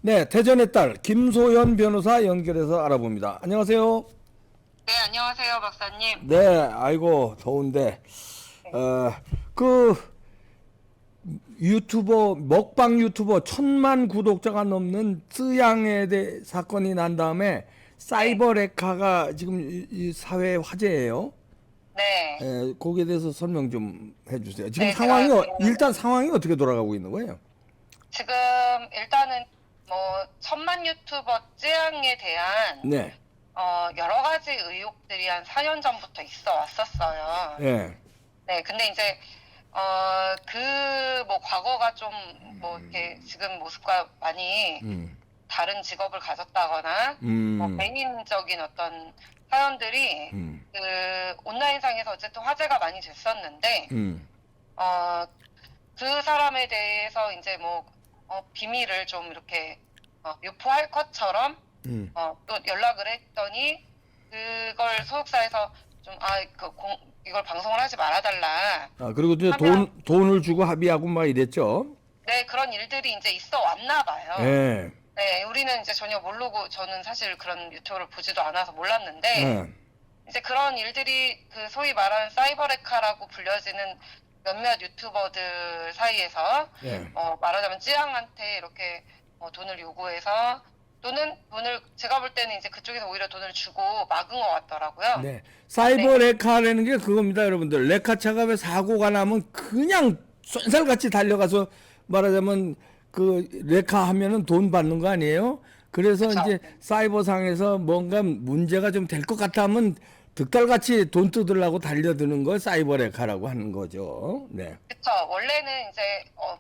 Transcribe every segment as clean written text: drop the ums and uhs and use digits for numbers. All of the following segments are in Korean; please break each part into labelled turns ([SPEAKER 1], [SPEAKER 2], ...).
[SPEAKER 1] 네, 태전의 딸 김소연 변호사 연결해서 알아봅니다. 안녕하세요.
[SPEAKER 2] 네, 안녕하세요, 박사님.
[SPEAKER 1] 네, 아이고 더운데
[SPEAKER 2] 네.
[SPEAKER 1] 어, 그 유튜버 먹방 유튜버 1,000만 구독자가 넘는 쓰양에 대해 사건이 난 다음에
[SPEAKER 2] 네.
[SPEAKER 1] 사이버 레카가 지금 이 사회 화제예요.
[SPEAKER 2] 네.
[SPEAKER 1] 거기에 대해서 설명 좀 해주세요. 지금
[SPEAKER 2] 네,
[SPEAKER 1] 상황이
[SPEAKER 2] 제가
[SPEAKER 1] 일단 상황이 어떻게 돌아가고 있는 거예요?
[SPEAKER 2] 지금 일단은 뭐 천만 유튜버 쯔양에 대한
[SPEAKER 1] 네,
[SPEAKER 2] 여러 가지 의혹들이 한 4년 전부터 있어 왔었어요.
[SPEAKER 1] 예,
[SPEAKER 2] 네, 근데 이제 그 뭐 과거가 좀 뭐 이렇게 지금 모습과 많이
[SPEAKER 1] 음,
[SPEAKER 2] 다른 직업을 가졌다거나 뭐
[SPEAKER 1] 음,
[SPEAKER 2] 개인적인 어떤 사연들이
[SPEAKER 1] 음,
[SPEAKER 2] 그 온라인상에서 어쨌든 화제가 많이 됐었는데
[SPEAKER 1] 음,
[SPEAKER 2] 어, 그 사람에 대해서 이제 뭐 비밀을 좀 이렇게 유포할 것처럼
[SPEAKER 1] 음.
[SPEAKER 2] 또 연락을 했더니 그걸 소속사에서 좀 이걸 방송을 하지 말아달라
[SPEAKER 1] 아, 그리고 이제
[SPEAKER 2] 하면
[SPEAKER 1] 돈을 주고 합의하고 막 이랬죠.
[SPEAKER 2] 네 그런 일들이 이제 있어 왔나 봐요.
[SPEAKER 1] 예,
[SPEAKER 2] 네 우리는 이제 전혀 모르고 저는 사실 그런 유튜브를 보지도 않아서 몰랐는데
[SPEAKER 1] 예,
[SPEAKER 2] 이제 그런 일들이 그 소위 말하는 사이버레카라고 불려지는 몇몇 유튜버들 사이에서
[SPEAKER 1] 예.
[SPEAKER 2] 말하자면 찌양한테 이렇게 돈을 요구해서 또는 돈을 제가 볼 때는 이제 그쪽에서 오히려 돈을 주고 막은 것 같더라고요.
[SPEAKER 1] 네. 사이버
[SPEAKER 2] 네,
[SPEAKER 1] 레카라는 게 그겁니다, 여러분들. 레카차가 왜 사고가 나면 그냥 쏜살같이 달려가서 말하자면 그 레카 하면은 돈 받는 거 아니에요? 그래서
[SPEAKER 2] 그쵸.
[SPEAKER 1] 이제 사이버상에서 뭔가 문제가 좀 될 것 같아 하면 득달같이 돈 뜯으려고 달려드는 걸 사이버 레카라고 하는 거죠. 네.
[SPEAKER 2] 그쵸. 원래는 이제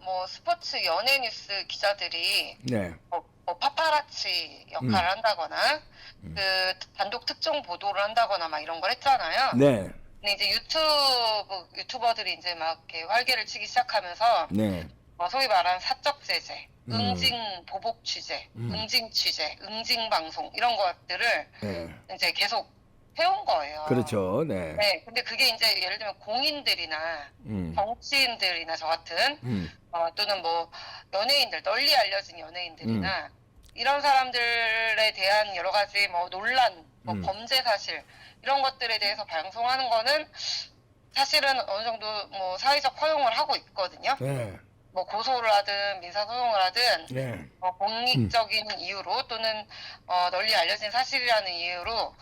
[SPEAKER 2] 뭐 스포츠 연예 뉴스 기자들이
[SPEAKER 1] 네.
[SPEAKER 2] 뭐 파파라치 역할을 한다거나 그 단독 특종 보도를 한다거나 막 이런 걸 했잖아요.
[SPEAKER 1] 네.
[SPEAKER 2] 근데 이제 유튜버들이 이제 막 이렇게 활개를 치기 시작하면서
[SPEAKER 1] 네.
[SPEAKER 2] 소위 말하는 사적 제재,
[SPEAKER 1] 음.
[SPEAKER 2] 응징 보복 취재, 응징 취재, 응징 방송 이런 것들을
[SPEAKER 1] 네.
[SPEAKER 2] 이제 계속 해온 거예요.
[SPEAKER 1] 그렇죠. 네.
[SPEAKER 2] 네, 근데 그게 이제 예를 들면 공인들이나
[SPEAKER 1] 음.
[SPEAKER 2] 정치인들이나 저 같은
[SPEAKER 1] 음.
[SPEAKER 2] 또는 뭐 연예인들 널리 알려진
[SPEAKER 1] 음.
[SPEAKER 2] 연예인들이나 이런 사람들에 대한 여러 가지 뭐 논란, 뭐
[SPEAKER 1] 음.
[SPEAKER 2] 범죄 사실 이런 것들에 대해서 방송하는 거는 사실은 어느 정도 뭐 사회적 허용을 하고 있거든요.
[SPEAKER 1] 네.
[SPEAKER 2] 뭐 고소를 하든 민사소송을 하든
[SPEAKER 1] 네.
[SPEAKER 2] 공익적인 이유로 또는 널리 알려진 사실이라는 이유로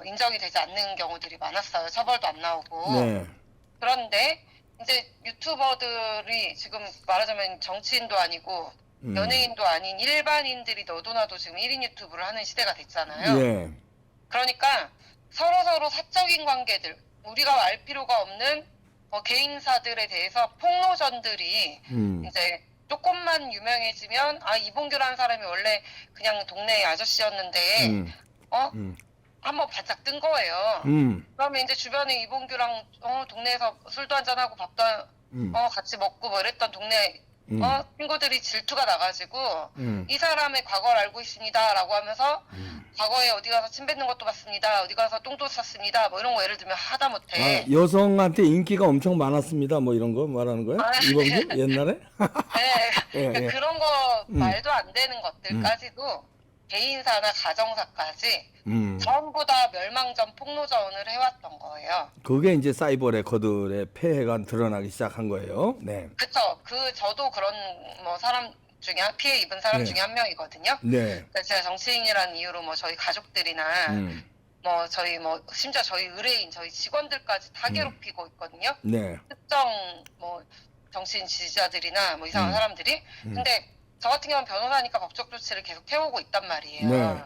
[SPEAKER 2] 인정이 되지 않는 경우들이 많았어요. 처벌도 안 나오고.
[SPEAKER 1] 네.
[SPEAKER 2] 그런데 이제 유튜버들이 지금 말하자면 정치인도 아니고 연예인도 아닌 일반인들이 너도나도 지금 1인 유튜브를 하는 시대가 됐잖아요.
[SPEAKER 1] 예.
[SPEAKER 2] 그러니까 서로서로 사적인 관계들, 우리가 알 필요가 없는 개인사들에 대해서 폭로전들이
[SPEAKER 1] 음.
[SPEAKER 2] 이제 조금만 유명해지면 이봉규라는 사람이 원래 그냥 동네 아저씨였는데
[SPEAKER 1] 음.
[SPEAKER 2] 어
[SPEAKER 1] 음.
[SPEAKER 2] 한번 바짝 뜬 거예요.
[SPEAKER 1] 음.
[SPEAKER 2] 그러면 이제 주변에 이봉규랑 동네에서 술도 한잔하고 밥도
[SPEAKER 1] 음.
[SPEAKER 2] 같이 먹고 뭐 이랬던 동네
[SPEAKER 1] 음.
[SPEAKER 2] 친구들이 질투가 나가지고
[SPEAKER 1] 음.
[SPEAKER 2] 이 사람의 과거를 알고 있습니다라고 하면서 과거에 어디 가서 침 뱉는 것도 봤습니다. 어디 가서 똥도 쌌습니다. 뭐 이런 거 예를 들면
[SPEAKER 1] 아,
[SPEAKER 2] 하다못해
[SPEAKER 1] 여성한테 인기가 엄청 많았습니다. 뭐 이런 거 말하는 거야? 이범규? 옛날에?
[SPEAKER 2] 네,
[SPEAKER 1] 예, 예.
[SPEAKER 2] 그런 거
[SPEAKER 1] 음.
[SPEAKER 2] 말도 안 되는 것들까지도 개인사나 가정사까지
[SPEAKER 1] 음.
[SPEAKER 2] 전부 다 멸망전 폭로전을 해왔던 거예요.
[SPEAKER 1] 그게 이제 사이버 레커들의 폐해가 드러나기 시작한 거예요. 네.
[SPEAKER 2] 그쵸. 저도 그런 뭐 사람 중에 피해 입은 사람
[SPEAKER 1] 네.
[SPEAKER 2] 중에 한 명이거든요.
[SPEAKER 1] 네.
[SPEAKER 2] 그래서 제가 정치인이라는 이유로 뭐 저희 가족들이나
[SPEAKER 1] 음.
[SPEAKER 2] 뭐 저희 뭐 심지어 저희 의뢰인 저희 직원들까지 다 괴롭히고 있거든요.
[SPEAKER 1] 네.
[SPEAKER 2] 특정 뭐 정치인 지지자들이나 뭐 이상한 사람들이. 근데 저 같은 경우는 변호사니까 법적 조치를 계속 해오고 있단 말이에요.
[SPEAKER 1] 네.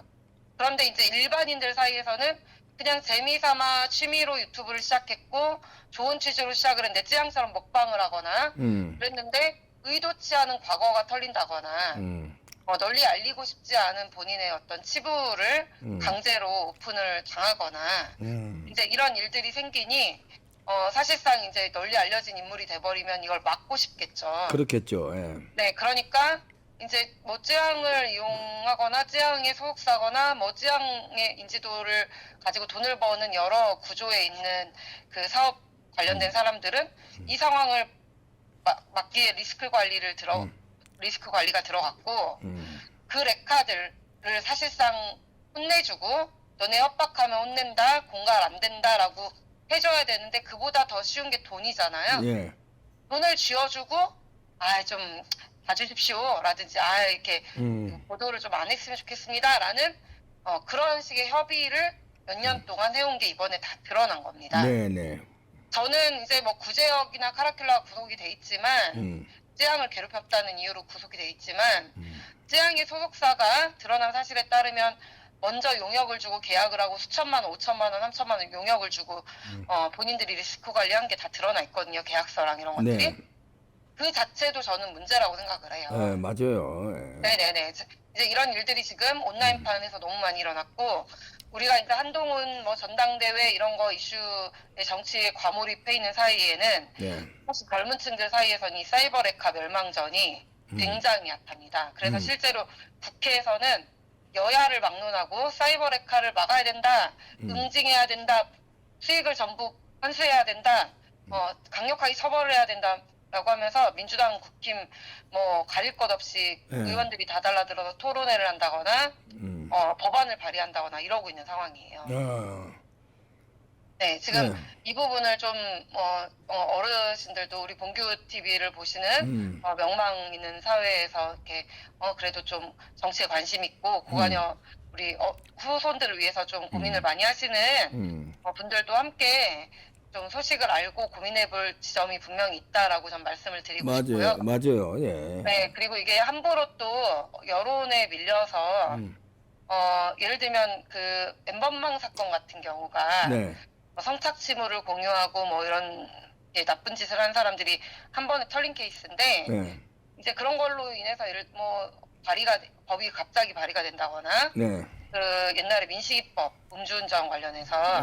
[SPEAKER 2] 그런데 이제 일반인들 사이에서는 그냥 재미삼아 취미로 유튜브를 시작했고 좋은 취지로 시작을 했는데 찌양처럼 먹방을 하거나 그랬는데 의도치 않은 과거가 털린다거나 널리 알리고 싶지 않은 본인의 어떤 치부를 강제로 오픈을 당하거나 이제 이런 일들이 생기니 사실상 이제 널리 알려진 인물이 돼버리면 이걸 막고 싶겠죠.
[SPEAKER 1] 그렇겠죠. 예.
[SPEAKER 2] 네, 그러니까 이제 뭐 쯔양을 이용하거나 쯔양의 소속사거나 뭐 쯔양의 인지도를 가지고 돈을 버는 여러 구조에 있는 그 사업 관련된 사람들은 이 상황을 막기에 리스크 관리가 들어갔고 그 레카들을 사실상 혼내주고 너네 협박하면 혼낸다, 공갈 안 된다라고 해줘야 되는데 그보다 더 쉬운 게 돈이잖아요.
[SPEAKER 1] 예.
[SPEAKER 2] 돈을 쥐어주고 좀 봐주십시오 라든지 이렇게 보도를 좀 안 했으면 좋겠습니다라는 그런 식의 협의를 몇 년 동안 해온 게 이번에 다 드러난 겁니다.
[SPEAKER 1] 네네.
[SPEAKER 2] 저는 이제 뭐 구제역이나 카라큘라가 구속이 돼 있지만 쯔양을 괴롭혔다는 이유로 구속이 돼 있지만 쯔양의 소속사가 드러난 사실에 따르면 먼저 용역을 주고 계약을 하고 수천만 원, 5천만 원, 3천만 원 용역을 주고 본인들이 리스크 관리한 게 다 드러나 있거든요. 계약서랑 이런 것들이.
[SPEAKER 1] 네.
[SPEAKER 2] 그 자체도 저는 문제라고 생각을 해요.
[SPEAKER 1] 네, 맞아요. 예.
[SPEAKER 2] 네네네. 이제 이런 일들이 지금 온라인판에서 너무 많이 일어났고 우리가 이제 한동훈 뭐 전당대회 이런 거 이슈의 정치에 과몰입해 있는 사이에는
[SPEAKER 1] 네.
[SPEAKER 2] 사실 젊은 층들 사이에서는 이 사이버 레카 멸망전이 굉장히 핫합니다. 그래서 실제로 국회에서는 여야를 막론하고 사이버 레카를 막아야 된다, 응징해야 된다, 수익을 전부 환수해야 된다, 강력하게 처벌을 해야 된다라고 하면서 민주당, 국힘 뭐 가릴 것 없이 의원들이 다 달라들어서 토론회를 한다거나 법안을 발의한다거나 이러고 있는 상황이에요. 네, 지금 이 부분을 좀 어르신들도 우리 봉규 TV를 보시는 명망 있는 사회에서 이렇게 그래도 좀 정치에 관심 있고 고관여 우리 후손들을 위해서 좀 고민을 많이 하시는 분들도 함께 좀 소식을 알고 고민해볼 지점이 분명히 있다라고 전 말씀을 드리고 싶고요.
[SPEAKER 1] 맞아요. 예.
[SPEAKER 2] 네, 그리고 이게 함부로 또 여론에 밀려서 예를 들면 그 엠번방 사건 같은 경우가
[SPEAKER 1] 네.
[SPEAKER 2] 성착취물을 공유하고 뭐 이런 나쁜 짓을 한 사람들이 한 번에 털린 케이스인데
[SPEAKER 1] 네.
[SPEAKER 2] 이제 그런 걸로 인해서 법이 갑자기 발의가 된다거나
[SPEAKER 1] 네.
[SPEAKER 2] 그 옛날에 민식이법 음주운전 관련해서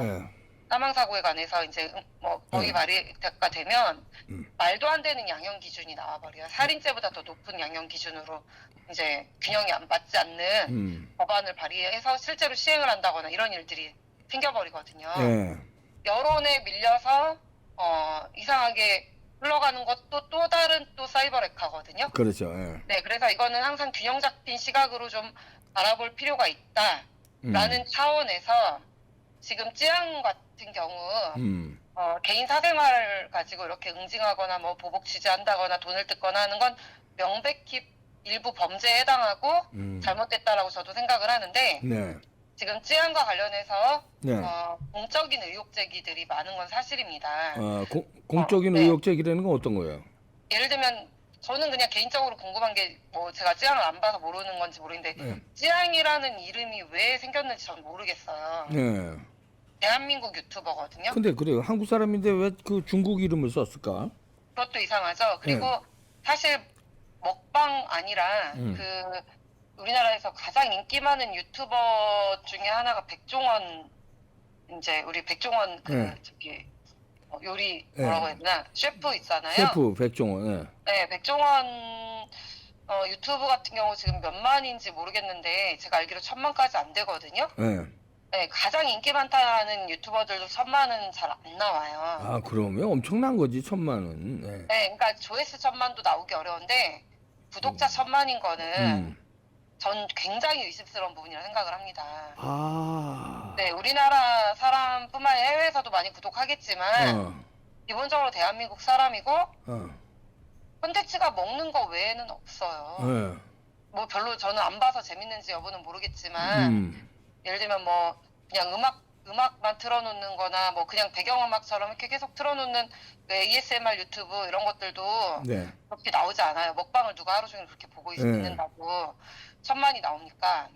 [SPEAKER 2] 사망사고에 관해서 이제 뭐 법이 발의가 되면 말도 안 되는 양형 기준이 나와버려요. 살인죄보다 더 높은 양형 기준으로 이제 균형이 안 맞지 않는 법안을 발의해서 실제로 시행을 한다거나 이런 일들이 생겨버리거든요. 여론에 밀려서 이상하게 흘러가는 것도 또 다른 또 사이버 레카거든요.
[SPEAKER 1] 그렇죠.
[SPEAKER 2] 네, 그래서 이거는 항상 균형 잡힌 시각으로 좀 바라볼 필요가 있다라는 차원에서 지금 쯔양 같은 경우 개인 사생활을 가지고 이렇게 응징하거나 뭐 보복 취재한다거나 돈을 뜯거나 하는 건 명백히 일부 범죄에 해당하고 잘못됐다라고 저도 생각을 하는데
[SPEAKER 1] 네.
[SPEAKER 2] 지금 쯔양과 관련해서
[SPEAKER 1] 네.
[SPEAKER 2] 공적인 의혹 제기들이 많은 건 사실입니다.
[SPEAKER 1] 공적인
[SPEAKER 2] 네.
[SPEAKER 1] 의혹 제기라는 건 어떤 거예요?
[SPEAKER 2] 예를 들면 저는 그냥 개인적으로 궁금한 게 뭐 제가 쯔양을 안 봐서 모르는 건지 모르겠는데 쯔양이라는 이름이 왜 생겼는지 저는 모르겠어요.
[SPEAKER 1] 네.
[SPEAKER 2] 대한민국 유튜버거든요.
[SPEAKER 1] 근데 그래요. 한국 사람인데 왜 그 중국 이름을 썼을까?
[SPEAKER 2] 그것도 이상하죠. 그리고 사실 먹방 아니라 그 우리나라에서 가장 인기 많은 유튜버 중에 하나가 백종원 우리 백종원 저기 요리 뭐라고 해야 되나 셰프 있잖아요.
[SPEAKER 1] 셰프 백종원.
[SPEAKER 2] 네, 백종원 유튜브 같은 경우 지금 몇 만인지 모르겠는데 제가 알기로 1000만까지 안 되거든요. 네, 가장 인기 많다는 유튜버들도 1000만은 잘 안 나와요.
[SPEAKER 1] 그러면 엄청난 거지 1000만은.
[SPEAKER 2] 네, 그러니까 조회수 1000만도 나오기 어려운데 구독자 1000만인 거는 전 굉장히 의심스러운 부분이라고 생각을 합니다. 네, 우리나라 사람뿐만 아니라 해외에서도 많이 구독하겠지만 기본적으로 대한민국 사람이고 콘텐츠가 먹는 거 외에는 없어요. 뭐 별로 저는 안 봐서 재밌는지 여부는 모르겠지만 예를 들면 뭐 그냥 음악만 틀어놓는 거나 뭐 그냥 배경음악처럼 이렇게 계속 틀어놓는 그 ASMR 유튜브 이런 것들도 그렇게 나오지 않아요. 먹방을 누가 하루 종일 그렇게 보고 있는다고 1000만이 나오니까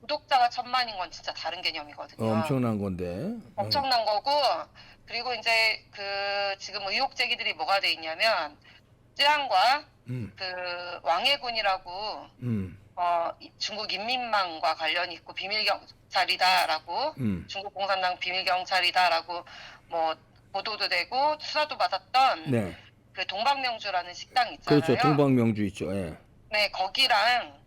[SPEAKER 2] 구독자가 1000만인 건 진짜 다른 개념이거든요.
[SPEAKER 1] 엄청난 건데.
[SPEAKER 2] 엄청난 거고 그리고 이제 그 지금 의혹 제기들이 뭐가 돼 있냐면 쯔양과 그 왕해군이라고 중국 인민망과 관련이 있고 비밀경찰이다라고 중국 공산당 비밀경찰이다라고 뭐 보도도 되고 수사도 받았던 그 동방명주라는 식당 있잖아요.
[SPEAKER 1] 그렇죠. 동방명주 있죠.
[SPEAKER 2] 네, 거기랑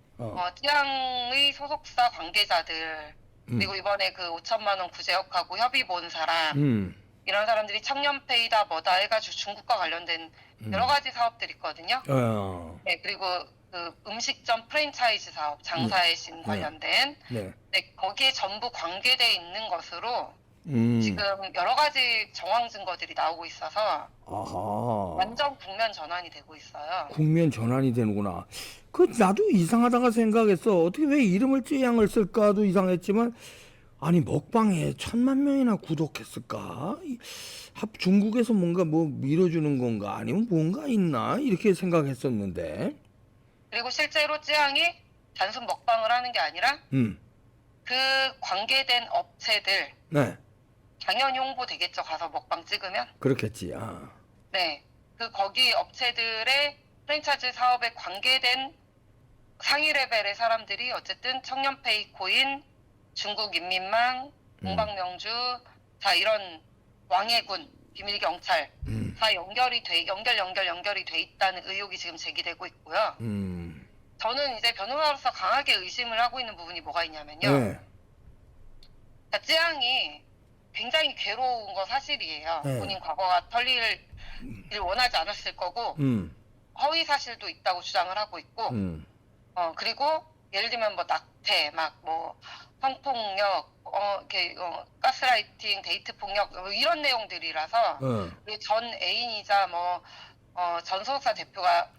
[SPEAKER 2] 쯔양의 소속사 관계자들 그리고 이번에 그 5천만 원 구제역하고 협의 본 사람 이런 사람들이 청년페이다 뭐다 해가지고 중국과 관련된 여러 가지 사업들이 있거든요. 네, 그리고 그 그 음식점 프랜차이즈 사업, 장사의 신 관련된
[SPEAKER 1] 네.
[SPEAKER 2] 네, 거기에 전부 관계돼 있는 것으로
[SPEAKER 1] 음.
[SPEAKER 2] 지금 여러 가지 정황 증거들이 나오고 있어서
[SPEAKER 1] 아하.
[SPEAKER 2] 완전 국면 전환이 되고 있어요.
[SPEAKER 1] 국면 전환이 되는구나. 그 나도 이상하다가 생각했어. 어떻게 왜 이름을 쯔양을 쓸까도 이상했지만 아니 먹방에 1,000만 명이나 구독했을까? 중국에서 뭔가 뭐 밀어주는 건가? 아니면 뭔가 있나? 이렇게 생각했었는데.
[SPEAKER 2] 그리고 실제로 쯔양이 단순 먹방을 하는 게 아니라
[SPEAKER 1] 음.
[SPEAKER 2] 그 관계된 업체들
[SPEAKER 1] 네.
[SPEAKER 2] 당연히 홍보 되겠죠. 가서 먹방 찍으면.
[SPEAKER 1] 그렇겠지. 아.
[SPEAKER 2] 네. 그 거기 업체들의 프랜차이즈 사업에 관계된 상위 레벨의 사람들이 어쨌든 청년페이 코인, 중국 인민망, 동방명주, 자 이런 왕해군, 비밀경찰 다 연결이 돼 있다는 의혹이 지금 제기되고 있고요. 저는 이제 변호사로서 강하게 의심을 하고 있는 부분이 뭐가 있냐면요.
[SPEAKER 1] 네.
[SPEAKER 2] 그러니까 쯔양이 굉장히 괴로운 거 사실이에요.
[SPEAKER 1] 네.
[SPEAKER 2] 본인 과거가 털릴 일 원하지 않았을 거고 허위 사실도 있다고 주장을 하고 있고 그리고 예를 들면 뭐 낙태, 막 뭐 성폭력, 이렇게 가스라이팅, 데이트 폭력 뭐 이런 내용들이라서 우리 전 애인이자 뭐 전소속사 대표가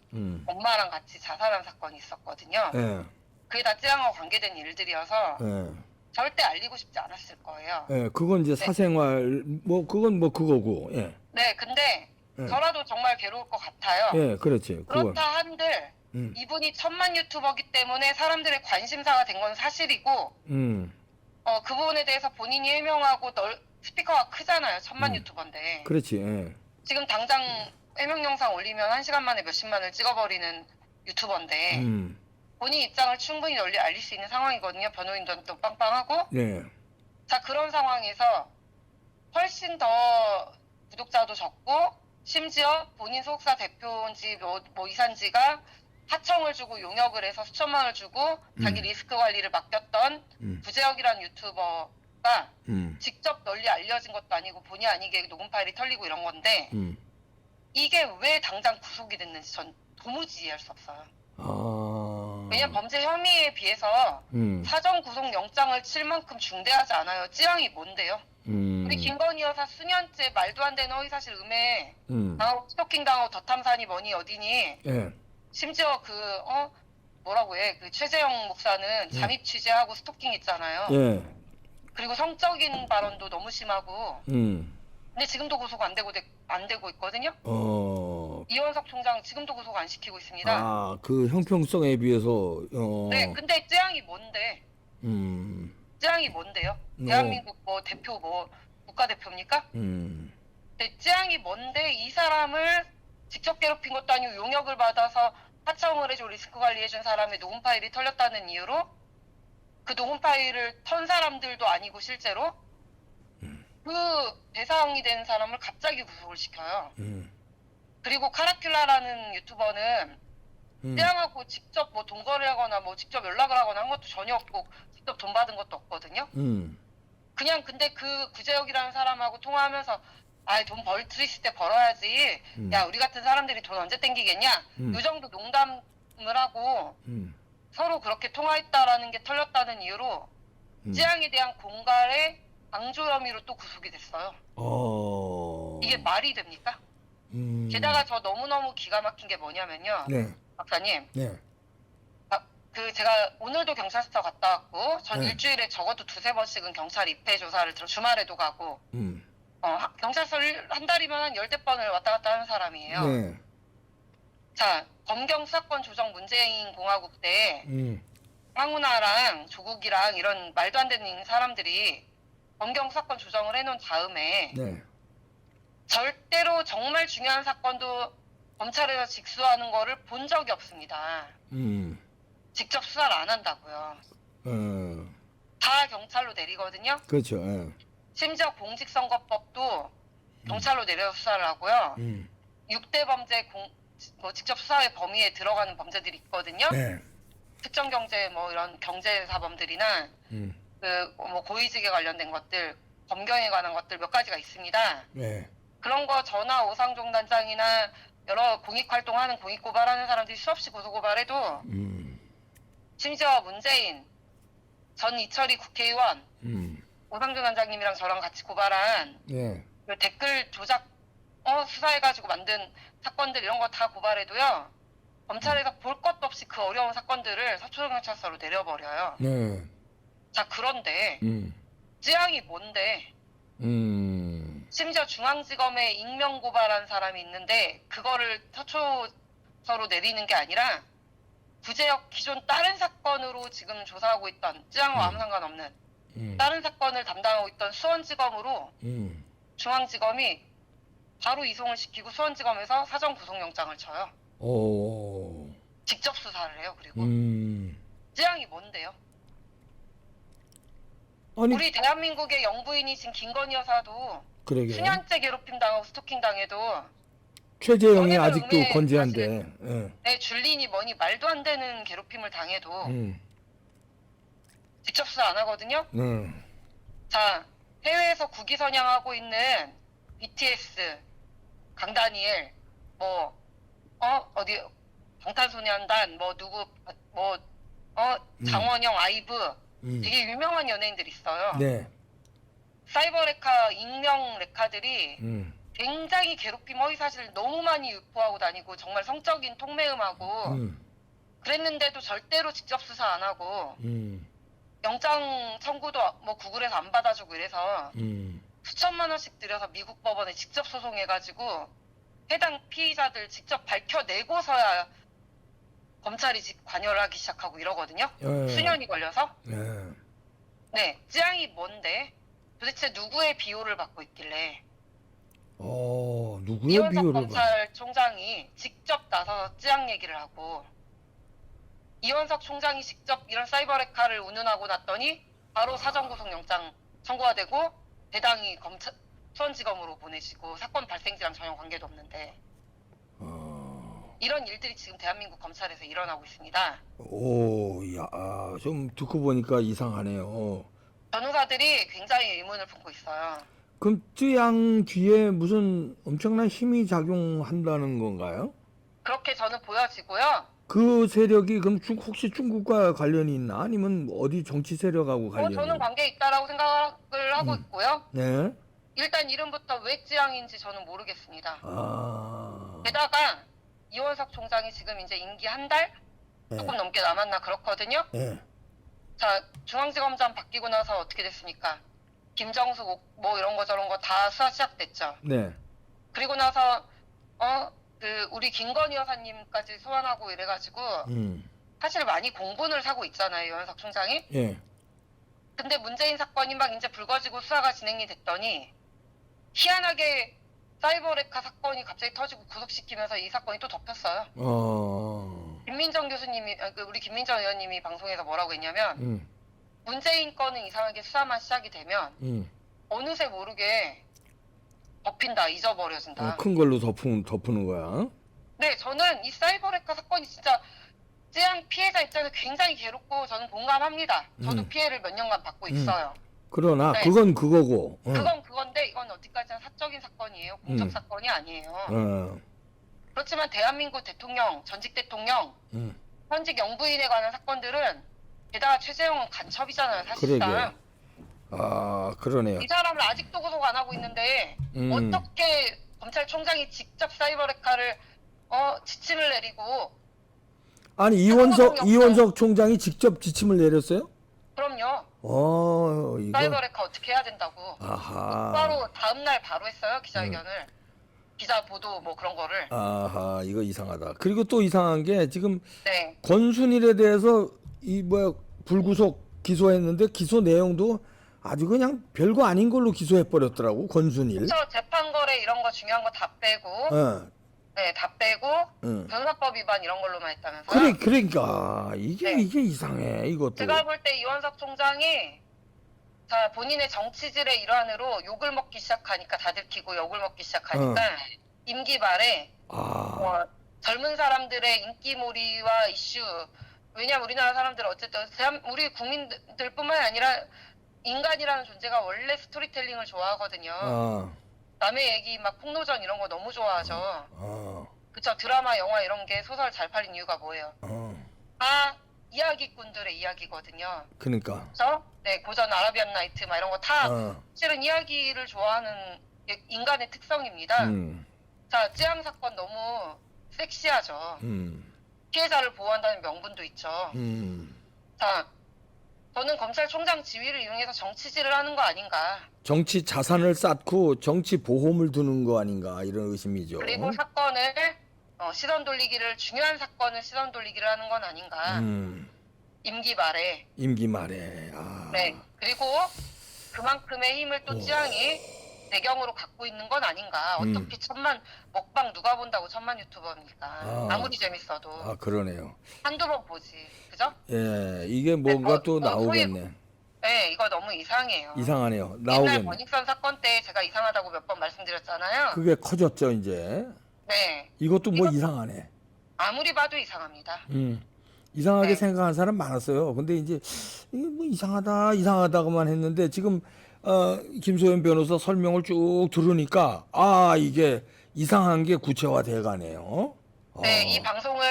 [SPEAKER 2] 엄마랑 같이 자살한 사건이 있었거든요.
[SPEAKER 1] 네.
[SPEAKER 2] 그게 다 쯔양하고 관계된 일들이어서
[SPEAKER 1] 네.
[SPEAKER 2] 절대 알리고 싶지 않았을 거예요.
[SPEAKER 1] 예, 그건 이제 사생활 뭐 그건 뭐 그거고. 예.
[SPEAKER 2] 네, 근데
[SPEAKER 1] 예.
[SPEAKER 2] 저라도 정말 괴로울 것 같아요.
[SPEAKER 1] 예, 그렇지. 그건.
[SPEAKER 2] 그렇다 한들 이분이 1,000만 유튜버기 때문에 사람들의 관심사가 된 건 사실이고 그 부분에 대해서 본인이 해명하고 스피커가 크잖아요. 1,000만 유튜버인데.
[SPEAKER 1] 그렇지. 예.
[SPEAKER 2] 지금 당장 해명 영상 올리면 1시간 만에 몇십만을 찍어버리는 유튜버인데 본인 입장을 충분히 널리 알릴 수 있는 상황이거든요. 변호인도 또 빵빵하고.
[SPEAKER 1] 네.
[SPEAKER 2] 자, 그런 상황에서 훨씬 더 구독자도 적고 심지어 본인 소속사 대표인지 뭐 이사인지가 하청을 주고 용역을 해서 수천만 원을 주고 자기 리스크 관리를 맡겼던 구재혁이라는 유튜버가 직접 널리 알려진 것도 아니고 본의 아니게 녹음 파일이 털리고 이런 건데 이게 왜 당장 구속이 됐는지 전 도무지 이해할 수 없어요.
[SPEAKER 1] 아.
[SPEAKER 2] 왜냐면 범죄 혐의에 비해서 사전 구속 영장을 칠 만큼 중대하지 않아요. 찌양이 뭔데요? 우리 김건희 여사 수년째 말도 안 되는 허위사실 음해 당하고 스토킹 당하고 덧탐사니 뭐니 어디니
[SPEAKER 1] 예.
[SPEAKER 2] 심지어 뭐라고 해? 그 최재형 목사는 잠입 취재하고 스토킹 있잖아요.
[SPEAKER 1] 예.
[SPEAKER 2] 그리고 성적인 발언도 너무 심하고. 근데 지금도 구속 안 되고 있거든요. 이원석 총장 지금도 구속 안 시키고 있습니다.
[SPEAKER 1] 아, 그 형평성에 비해서
[SPEAKER 2] 네, 근데 쯔양이 뭔데? 쯔양이 뭔데요? 대한민국 뭐 대표 뭐 국가대표입니까? 근데 쯔양이 뭔데 이 사람을 직접 괴롭힌 것도 아니고 용역을 받아서 하청을 해줘 리스크 관리해준 사람의 녹음 파일이 털렸다는 이유로 그 녹음 파일을 턴 사람들도 아니고 실제로 그 대상이 된 사람을 갑자기 구속을 시켜요. 그리고 카라큘라라는 유튜버는 쯔양하고 직접 뭐 동거래하거나 뭐 직접 연락을 하거나 한 것도 전혀 없고 직접 돈 받은 것도 없거든요. 그냥 근데 그 구재혁이라는 사람하고 통화하면서 돈 벌 수 있을 때 벌어야지. 야, 우리 같은 사람들이 돈 언제 땡기겠냐? 이 정도 농담을 하고 서로 그렇게 통화했다라는 게 털렸다는 이유로 쯔양에 대한 공갈의 방조 혐의로 또 구속이 됐어요. 이게 말이 됩니까? 게다가 저 너무너무 기가 막힌 게 뭐냐면요.
[SPEAKER 1] 네.
[SPEAKER 2] 박사님.
[SPEAKER 1] 네.
[SPEAKER 2] 제가 오늘도 경찰서 갔다 왔고 전 일주일에 적어도 2-3번씩은 경찰 입회 조사를 주말에도 가고 경찰서를 한 달이면 한 10대 번을 왔다 갔다 하는 사람이에요.
[SPEAKER 1] 네.
[SPEAKER 2] 자, 검경 수사권 조정 문재인 공화국 때 황운하랑 조국이랑 이런 말도 안 되는 사람들이 검경 수사권 조정을 해놓은 다음에
[SPEAKER 1] 네.
[SPEAKER 2] 절대로 정말 중요한 사건도 검찰에서 직수하는 거를 본 적이 없습니다. 직접 수사를 안 한다고요. 다 경찰로 내리거든요.
[SPEAKER 1] 그렇죠. 예.
[SPEAKER 2] 심지어 공직선거법도 경찰로 내려서 수사를 하고요. 6대 범죄 직접 수사의 범위에 들어가는 범죄들이 있거든요.
[SPEAKER 1] 네.
[SPEAKER 2] 특정 경제 뭐 이런 경제사범들이나 뭐 고위직에 관련된 것들, 검경에 관한 것들 몇 가지가 있습니다.
[SPEAKER 1] 네.
[SPEAKER 2] 그런 거 전하 오상종 단장이나 여러 공익 활동하는 공익 고발하는 사람들이 수없이 고소 고발해도 심지어 문재인 전 이철희 국회의원 오상준 원장님이랑 저랑 같이 고발한
[SPEAKER 1] 예.
[SPEAKER 2] 그 댓글 조작 수사해가지고 만든 사건들 이런 거 다 고발해도요. 검찰에서 볼 것도 없이 그 어려운 사건들을 서초경찰서로 내려버려요.
[SPEAKER 1] 네.
[SPEAKER 2] 자, 그런데 찌양이 뭔데? 심지어 중앙지검에 익명 고발한 사람이 있는데 그거를 서초서로 내리는 게 아니라 구제역 기존 다른 사건으로 지금 조사하고 있던 찌양과 아무 상관없는 다른 사건을 담당하고 있던 수원지검으로 중앙지검이 바로 이송을 시키고 수원지검에서 사전 구속영장을 쳐요.
[SPEAKER 1] 오.
[SPEAKER 2] 직접 수사를 해요. 그리고 찌양이 뭔데요?
[SPEAKER 1] 아니
[SPEAKER 2] 우리 대한민국의 영부인이신 김건희 여사도
[SPEAKER 1] 그러게.
[SPEAKER 2] 수년째 괴롭힘 당하고 스토킹 당해도
[SPEAKER 1] 최재형이
[SPEAKER 2] 연예계
[SPEAKER 1] 아직도
[SPEAKER 2] 음해
[SPEAKER 1] 건재한데. 예.
[SPEAKER 2] 내 줄리니 뭐니 말도 안 되는 괴롭힘을 당해도 직접 수사 안 하거든요. 자, 해외에서 국위 선양하고 있는 BTS, 강다니엘, 어디 방탄소년단, 장원영, 아이브 되게 유명한 연예인들 있어요.
[SPEAKER 1] 네.
[SPEAKER 2] 사이버 레카, 익명 레카들이 굉장히 괴롭힘, 허위사실 너무 많이 유포하고 다니고 정말 성적인 통매음하고 그랬는데도 절대로 직접 수사 안 하고 영장 청구도 뭐 구글에서 안 받아주고 이래서 수천만 원씩 들여서 미국 법원에 직접 소송해가지고 해당 피의자들 직접 밝혀내고서야 검찰이 관여를 하기 시작하고 이러거든요.
[SPEAKER 1] 예.
[SPEAKER 2] 수년이 걸려서.
[SPEAKER 1] 예.
[SPEAKER 2] 네, 찌양이 뭔데? 도대체 누구의 비호를 받고 있길래
[SPEAKER 1] 누구의
[SPEAKER 2] 이원석
[SPEAKER 1] 비호를
[SPEAKER 2] 검찰총장이 직접 나서서 찌양 얘기를 하고 이원석 총장이 직접 이런 사이버 레카를 운운하고 났더니 바로 사전 구속영장 청구가 되고 대당이 수원지검으로 보내시고 사건 발생지랑 전혀 관계도 없는데 이런 일들이 지금 대한민국 검찰에서 일어나고 있습니다.
[SPEAKER 1] 좀 듣고 보니까 이상하네요.
[SPEAKER 2] 변호사들이 굉장히 의문을 품고 있어요.
[SPEAKER 1] 그럼 쯔양 뒤에 무슨 엄청난 힘이 작용한다는 건가요?
[SPEAKER 2] 그렇게 저는 보여지고요.
[SPEAKER 1] 그 세력이 그럼 혹시 중국과 관련이 있나? 아니면 어디 정치 세력하고 관련이
[SPEAKER 2] 저는
[SPEAKER 1] 있나?
[SPEAKER 2] 관계 있다라고 생각을 하고 있고요.
[SPEAKER 1] 네.
[SPEAKER 2] 일단 이름부터 왜 찌양인지 저는 모르겠습니다.
[SPEAKER 1] 아.
[SPEAKER 2] 게다가 이원석 총장이 지금 이제 임기 한 달 조금 넘게 남았나 그렇거든요.
[SPEAKER 1] 네.
[SPEAKER 2] 자, 중앙지검장 바뀌고 나서 어떻게 됐습니까? 김정숙 뭐 이런 거 저런 거 다 수사 시작됐죠.
[SPEAKER 1] 네.
[SPEAKER 2] 그리고 나서 우리 김건희 여사님까지 소환하고 이래가지고 사실 많이 공분을 사고 있잖아요, 이원석 총장이.
[SPEAKER 1] 예.
[SPEAKER 2] 근데 문재인 사건이 막 이제 불거지고 수사가 진행이 됐더니 희한하게 사이버 레카 사건이 갑자기 터지고 구속시키면서 이 사건이 또 덮였어요. 김민정 교수님이, 우리 김민정 의원님이 방송에서 뭐라고 했냐면 문재인 건은 이상하게 수사만 시작이 되면 어느새 모르게 덮인다, 잊어버려진다.
[SPEAKER 1] 큰 걸로 덮는 거야.
[SPEAKER 2] 네, 저는 이 사이버 레카 사건이 진짜 찌양 피해자 입장에서 굉장히 괴롭고 저는 공감합니다. 저도 피해를 몇 년간 받고 있어요.
[SPEAKER 1] 그러나
[SPEAKER 2] 네.
[SPEAKER 1] 그건 그거고.
[SPEAKER 2] 그건 그건데 이건 어디까지나 사적인 사건이에요. 공적 사건이 아니에요. 그렇지만 대한민국 대통령, 전직 대통령, 현직 영부인에 관한 사건들은 게다가 최재형은 간첩이잖아요, 사실상.
[SPEAKER 1] 그러네요.
[SPEAKER 2] 이 사람을 아직도 구속 안 하고 있는데 어떻게 검찰총장이 직접 사이버 레카를 지침을 내리고
[SPEAKER 1] 아니 이원석 총장이 직접 지침을 내렸어요?
[SPEAKER 2] 그럼요.
[SPEAKER 1] 이거.
[SPEAKER 2] 사이버 레카 어떻게 해야 된다고.
[SPEAKER 1] 아하.
[SPEAKER 2] 바로 다음날 바로 했어요, 기자회견을. 기자 보도 뭐 그런 거를.
[SPEAKER 1] 아하, 이거 이상하다. 그리고 또 이상한 게 지금
[SPEAKER 2] 네.
[SPEAKER 1] 권순일에 대해서 불구속 기소했는데 기소 내용도 아주 그냥 별거 아닌 걸로 기소해 버렸더라고, 권순일.
[SPEAKER 2] 그래서 재판 거래 이런 거 중요한 거 다 빼고 네, 다 빼고 변호사법 위반 이런 걸로만 했다면서요?
[SPEAKER 1] 그러니까 이게
[SPEAKER 2] 네.
[SPEAKER 1] 이게 이상해, 이것도.
[SPEAKER 2] 제가 볼 때 이원석 총장이 자 본인의 정치질의 일환으로 욕을 먹기 시작하니까 다 들키고 욕을 먹기 시작하니까 임기 말에 젊은 사람들의 인기몰이와 이슈, 왜냐면 우리나라 사람들은 어쨌든 우리 국민들뿐만 아니라 인간이라는 존재가 원래 스토리텔링을 좋아하거든요. 남의 얘기 막 폭로전 이런 거 너무 좋아하죠. 그쵸. 드라마, 영화 이런 게 소설 잘 팔린 이유가 뭐예요? 다 이야기꾼들의 이야기거든요.
[SPEAKER 1] 그러니까.
[SPEAKER 2] 그렇죠? 네, 고전 아라비안 나이트 막 이런 거 다 실은 이야기를 좋아하는 인간의 특성입니다. 자, 찌양 사건 너무 섹시하죠. 피해자를 보호한다는 명분도 있죠. 자, 저는 검찰총장 지위를 이용해서 정치질을 하는 거 아닌가.
[SPEAKER 1] 정치 자산을 쌓고 정치 보험을 두는 거 아닌가 이런 의심이죠.
[SPEAKER 2] 그리고 사건을 시선 돌리기를 중요한 사건을 시선 돌리기를 하는 건 아닌가. 임기 말에.
[SPEAKER 1] 임기 말에. 아.
[SPEAKER 2] 네. 그리고 그만큼의 힘을 또 찌양이 배경으로 갖고 있는 건 아닌가. 어떻게 먹방 누가 본다고 1000만 유튜버입니까? 아무리 재밌어도.
[SPEAKER 1] 아, 그러네요.
[SPEAKER 2] 한두 번 보지. 그죠?
[SPEAKER 1] 예, 이게 뭔가 또 나오겠네.
[SPEAKER 2] 네, 이거 너무 이상해요.
[SPEAKER 1] 이상하네요.
[SPEAKER 2] 옛날
[SPEAKER 1] 나오겠네.
[SPEAKER 2] 권익선 사건 때 제가 이상하다고 몇 번 말씀드렸잖아요.
[SPEAKER 1] 그게 커졌죠, 이제.
[SPEAKER 2] 네.
[SPEAKER 1] 이것도 뭐 이상하네.
[SPEAKER 2] 아무리 봐도 이상합니다.
[SPEAKER 1] 이상하게
[SPEAKER 2] 네.
[SPEAKER 1] 생각하는 사람 많았어요. 근데 이제 이게 뭐 이상하다고만 했는데 지금 김소연 변호사 설명을 쭉 들으니까 이게 이상한 게 구체화돼 가네요.
[SPEAKER 2] 네, 이 방송을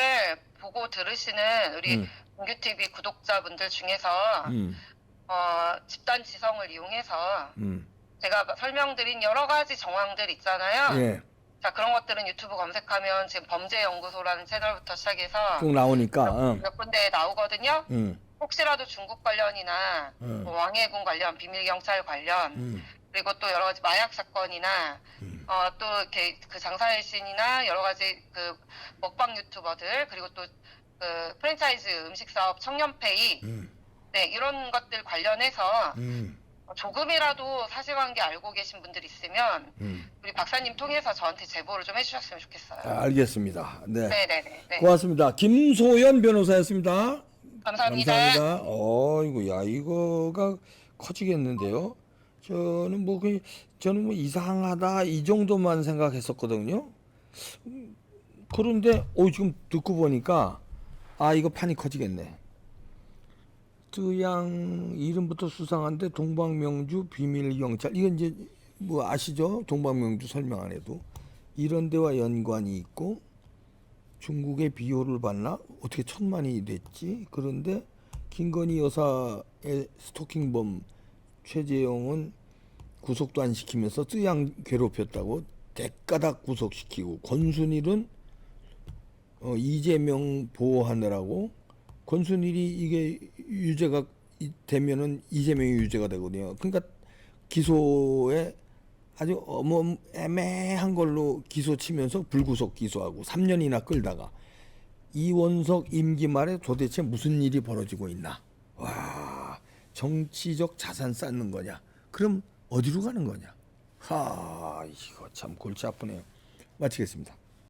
[SPEAKER 2] 보고 들으시는 우리 공규TV 구독자분들 중에서 집단 지성을 이용해서 제가 설명드린 여러 가지 정황들 있잖아요.
[SPEAKER 1] 예,
[SPEAKER 2] 자, 그런 것들은 유튜브 검색하면 지금 범죄연구소라는 채널부터 시작해서
[SPEAKER 1] 쭉 나오니까.
[SPEAKER 2] 몇 군데 나오거든요. 혹시라도 중국 관련이나 뭐 왕해군 관련, 비밀경찰 관련, 그리고 또 여러 가지 마약 사건이나 또 이렇게 그 장사의 신이나 여러 가지 그 먹방 유튜버들, 그리고 또 그 프랜차이즈 음식 사업 청년페이, 네, 이런 것들 관련해서 조금이라도 사실관계 알고 계신 분들 있으면 우리 박사님 통해서 저한테 제보를 좀 해주셨으면 좋겠어요.
[SPEAKER 1] 알겠습니다. 네.
[SPEAKER 2] 네네네.
[SPEAKER 1] 고맙습니다. 김소연 변호사였습니다.
[SPEAKER 2] 감사합니다.
[SPEAKER 1] 감사합니다. 어이구, 야, 이거가 커지겠는데요. 저는 뭐 이상하다 이 정도만 생각했었거든요. 그런데 지금 듣고 보니까 이거 판이 커지겠네. 뜨양 이름부터 수상한데 동방명주 비밀경찰, 이건 이제 뭐 아시죠? 동방명주 설명 안 해도 이런 데와 연관이 있고 중국의 비호를 받나? 어떻게 1000만이 됐지? 그런데 김건희 여사의 스토킹범 최재형은 구속도 안 시키면서 뜨양 괴롭혔다고 대가닥 구속시키고, 권순일은 이재명 보호하느라고, 권순일이 이게 유죄가 되면은 이재명이 유죄가 되거든요. 그러니까 기소에 아주 애매한 걸로 기소 치면서 불구속 기소하고 3년이나 끌다가 이원석 임기 말에 도대체 무슨 일이 벌어지고 있나? 와, 정치적 자산 쌓는 거냐? 그럼 어디로 가는 거냐? 이거 참 골치 아프네요. 마치겠습니다.